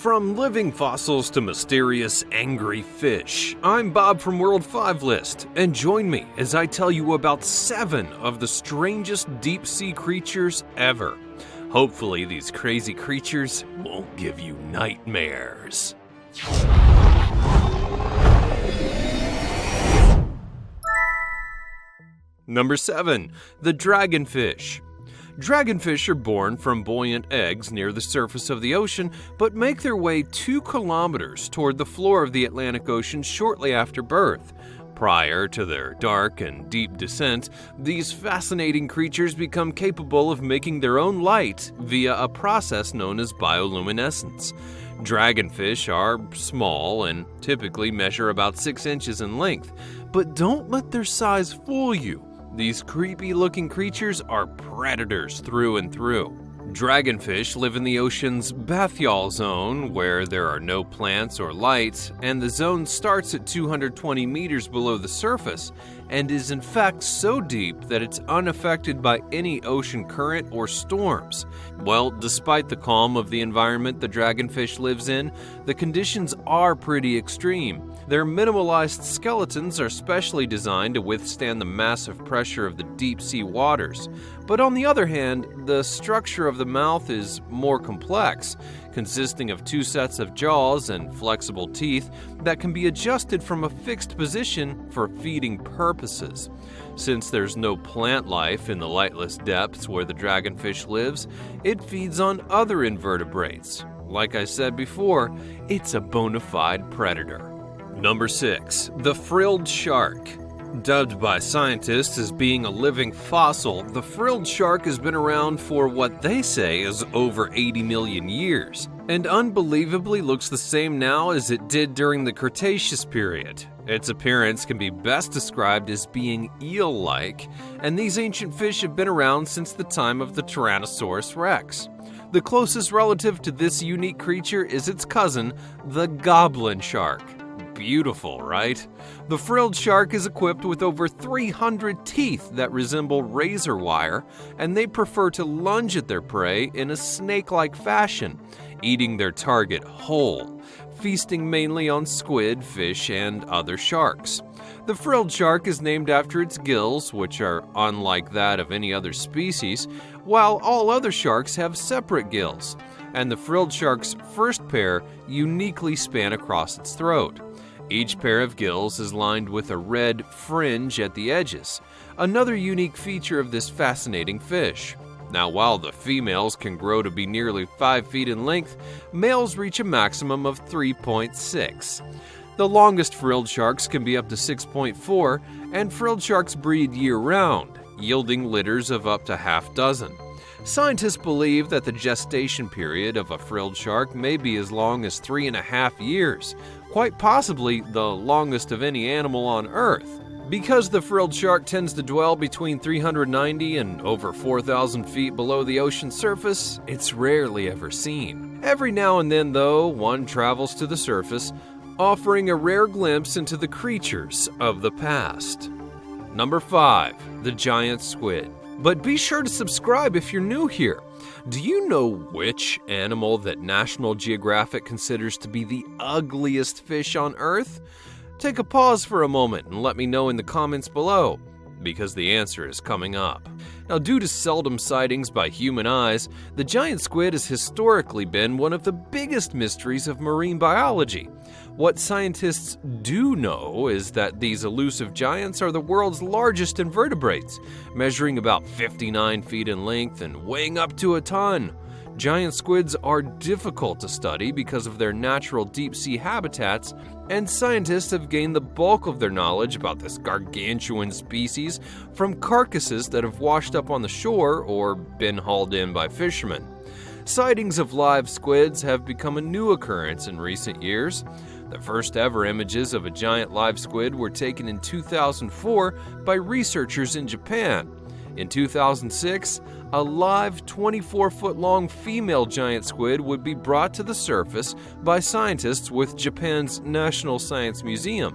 From living fossils to mysterious angry fish, I'm Bob from World 5 List, and join me as I tell you about 7 of the strangest deep-sea creatures ever. Hopefully these crazy creatures won't give you nightmares. Number 7. The dragonfish. Dragonfish are born from buoyant eggs near the surface of the ocean, but make their way 2 kilometers toward the floor of the Atlantic Ocean shortly after birth. Prior to their dark and deep descent, these fascinating creatures become capable of making their own light via a process known as bioluminescence. Dragonfish are small and typically measure about 6 inches in length, but don't let their size fool you. These creepy-looking creatures are predators through and through. Dragonfish live in the ocean's bathyal zone, where there are no plants or light, and the zone starts at 220 meters below the surface and is in fact so deep that it's unaffected by any ocean current or storms. Well, despite the calm of the environment the dragonfish lives in, the conditions are pretty extreme. Their minimalized skeletons are specially designed to withstand the massive pressure of the deep-sea waters. But on the other hand, the structure of the mouth is more complex, consisting of 2 sets of jaws and flexible teeth that can be adjusted from a fixed position for feeding purposes. Since there's no plant life in the lightless depths where the dragonfish lives, it feeds on other invertebrates. Like I said before, it's a bona fide predator. Number 6. The frilled shark. Dubbed by scientists as being a living fossil, the frilled shark has been around for what they say is over 80 million years, and unbelievably looks the same now as it did during the Cretaceous period. Its appearance can be best described as being eel-like, and these ancient fish have been around since the time of the Tyrannosaurus rex. The closest relative to this unique creature is its cousin, the goblin shark. Beautiful, right? The frilled shark is equipped with over 300 teeth that resemble razor wire, and they prefer to lunge at their prey in a snake-like fashion, eating their target whole, feasting mainly on squid, fish, and other sharks. The frilled shark is named after its gills, which are unlike that of any other species, while all other sharks have separate gills, and the frilled shark's first pair uniquely span across its throat. Each pair of gills is lined with a red fringe at the edges, another unique feature of this fascinating fish. Now, while the females can grow to be nearly 5 feet in length, males reach a maximum of 3.6. The longest frilled sharks can be up to 6.4, and frilled sharks breed year-round, yielding litters of up to half dozen. Scientists believe that the gestation period of a frilled shark may be as long as 3.5 years, quite possibly the longest of any animal on Earth. Because the frilled shark tends to dwell between 390 and over 4,000 feet below the ocean surface, it's rarely ever seen. Every now and then, though, one travels to the surface, offering a rare glimpse into the creatures of the past. Number 5. The giant squid. But be sure to subscribe if you're new here. Do you know which animal that National Geographic considers to be the ugliest fish on Earth? Take a pause for a moment and let me know in the comments below, because the answer is coming up. Now, due to seldom sightings by human eyes, the giant squid has historically been one of the biggest mysteries of marine biology. What scientists do know is that these elusive giants are the world's largest invertebrates, measuring about 59 feet in length and weighing up to a ton. Giant squids are difficult to study because of their natural deep-sea habitats, and scientists have gained the bulk of their knowledge about this gargantuan species from carcasses that have washed up on the shore or been hauled in by fishermen. Sightings of live squids have become a new occurrence in recent years. The first ever images of a giant live squid were taken in 2004 by researchers in Japan. In 2006, a live 24-foot-long female giant squid would be brought to the surface by scientists with Japan's National Science Museum.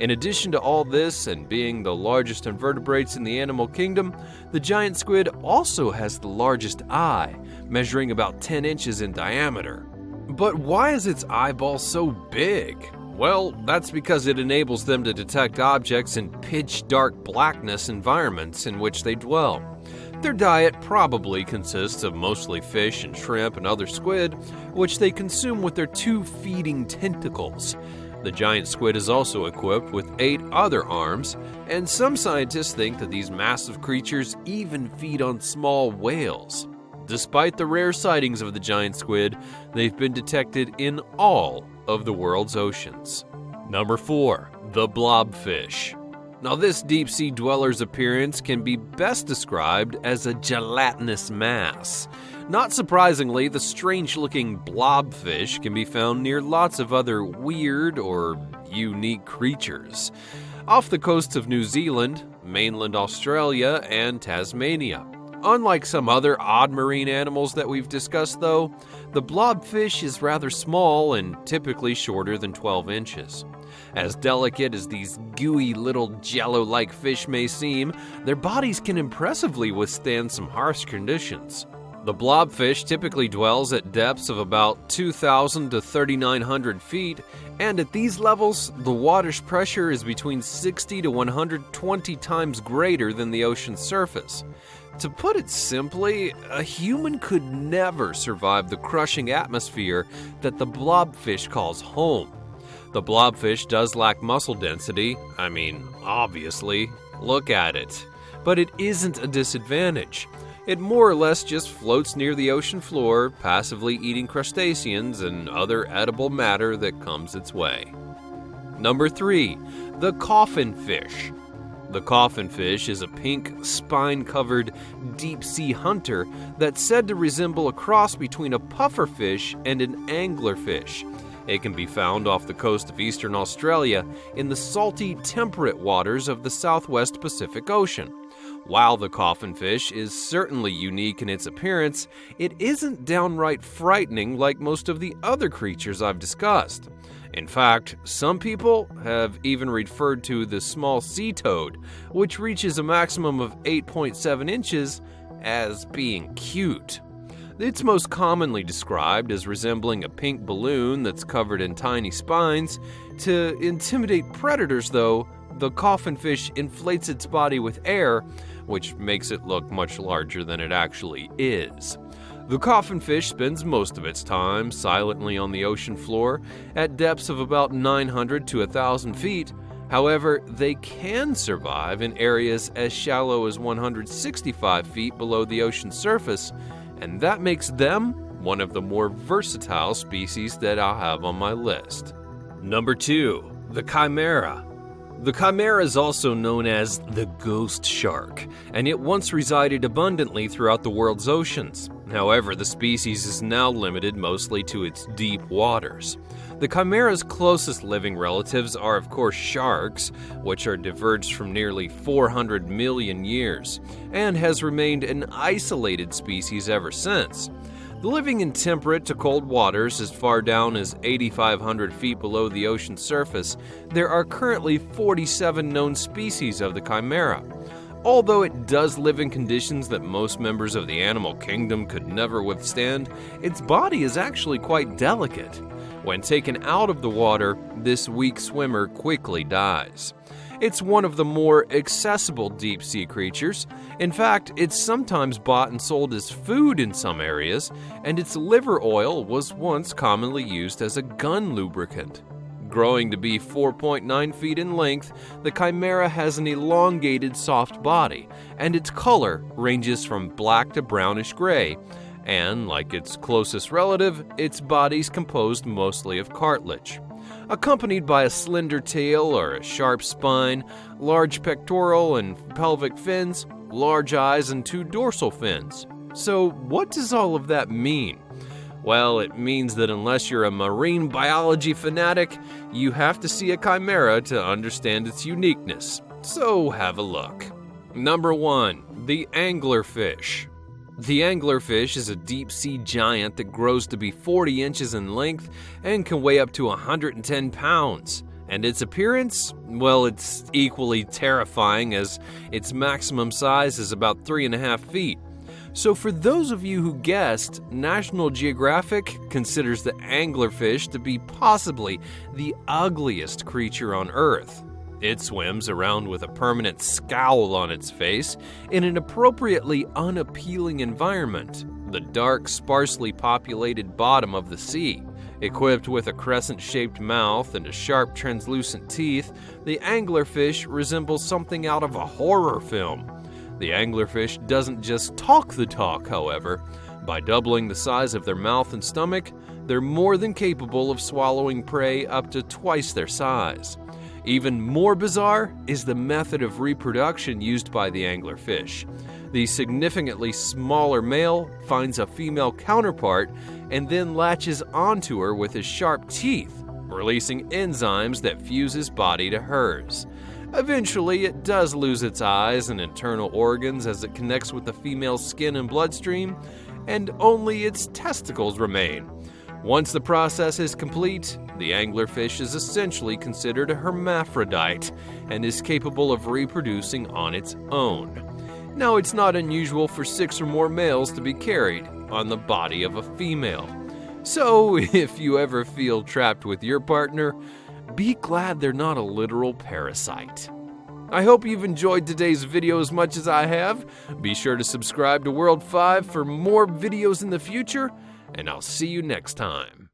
In addition to all this and being the largest invertebrates in the animal kingdom, the giant squid also has the largest eye, measuring about 10 inches in diameter. But why is its eyeball so big? Well, that's because it enables them to detect objects in pitch-dark blackness environments in which they dwell. Their diet probably consists of mostly fish and shrimp and other squid, which they consume with their 2 feeding tentacles. The giant squid is also equipped with 8 other arms, and some scientists think that these massive creatures even feed on small whales. Despite the rare sightings of the giant squid, they've been detected in all of the world's oceans. Number 4. The blobfish. Now, this deep-sea dweller's appearance can be best described as a gelatinous mass. Not surprisingly, the strange-looking blobfish can be found near lots of other weird or unique creatures. Off the coasts of New Zealand, mainland Australia, and Tasmania. Unlike some other odd marine animals that we've discussed, though, the blobfish is rather small and typically shorter than 12 inches. As delicate as these gooey little jello-like fish may seem, their bodies can impressively withstand some harsh conditions. The blobfish typically dwells at depths of about 2,000 to 3,900 feet, and at these levels, the water's pressure is between 60 to 120 times greater than the ocean's surface. To put it simply, a human could never survive the crushing atmosphere that the blobfish calls home. The blobfish does lack muscle density, obviously, look at it. But it isn't a disadvantage. It more or less just floats near the ocean floor, passively eating crustaceans and other edible matter that comes its way. Number 3. The COFFINFISH. The COFFINFISH is a pink, spine-covered, deep-sea hunter that's said to resemble a cross between a pufferfish and an anglerfish. It can be found off the coast of eastern Australia in the salty, temperate waters of the southwest Pacific Ocean. While the COFFINFISH is certainly unique in its appearance, it isn't downright frightening like most of the other creatures I've discussed. In fact, some people have even referred to the small sea toad, which reaches a maximum of 8.7 inches, as being cute. It's most commonly described as resembling a pink balloon that's covered in tiny spines. To intimidate predators, though, the COFFINFISH inflates its body with air, which makes it look much larger than it actually is. The COFFINFISH spends most of its time silently on the ocean floor at depths of about 900 to 1,000 feet. However, they can survive in areas as shallow as 165 feet below the ocean surface, and that makes them one of the more versatile species that I'll have on my list. Number 2. The CHIMAERA. The chimera is also known as the ghost shark, and it once resided abundantly throughout the world's oceans. However, the species is now limited mostly to its deep waters. The chimera's closest living relatives are, of course, sharks, which are diverged from nearly 400 million years, and has remained an isolated species ever since. Living in temperate to cold waters as far down as 8,500 feet below the ocean surface, there are currently 47 known species of the chimera. Although it does live in conditions that most members of the animal kingdom could never withstand, its body is actually quite delicate. When taken out of the water, this weak swimmer quickly dies. It's one of the more accessible deep-sea creatures. In fact, it's sometimes bought and sold as food in some areas, and its liver oil was once commonly used as a gun lubricant. Growing to be 4.9 feet in length, the chimera has an elongated, soft body, and its color ranges from black to brownish gray. And, like its closest relative, its body's composed mostly of cartilage. Accompanied by a slender tail or a sharp spine, large pectoral and pelvic fins, large eyes, and 2 dorsal fins. So what does all of that mean? Well, it means that unless you're a marine biology fanatic, you have to see a chimera to understand its uniqueness. So have a look. Number 1. The anglerfish. The anglerfish is a deep-sea giant that grows to be 40 inches in length and can weigh up to 110 pounds. And its appearance? Well, it's equally terrifying as its maximum size is about 3.5 feet. So for those of you who guessed, National Geographic considers the anglerfish to be possibly the ugliest creature on Earth. It swims around with a permanent scowl on its face in an appropriately unappealing environment, the dark, sparsely populated bottom of the sea. Equipped with a crescent-shaped mouth and a sharp, translucent teeth, the anglerfish resembles something out of a horror film. The anglerfish doesn't just talk the talk, however. By doubling the size of their mouth and stomach, they're more than capable of swallowing prey up to twice their size. Even more bizarre is the method of reproduction used by the anglerfish. The significantly smaller male finds a female counterpart and then latches onto her with his sharp teeth, releasing enzymes that fuse his body to hers. Eventually, it does lose its eyes and internal organs as it connects with the female's skin and bloodstream, and only its testicles remain. Once the process is complete, the anglerfish is essentially considered a hermaphrodite and is capable of reproducing on its own. Now, it's not unusual for 6 or more males to be carried on the body of a female. So, if you ever feel trapped with your partner, be glad they're not a literal parasite. I hope you've enjoyed today's video as much as I have. Be sure to subscribe to World 5 for more videos in the future, and I'll see you next time.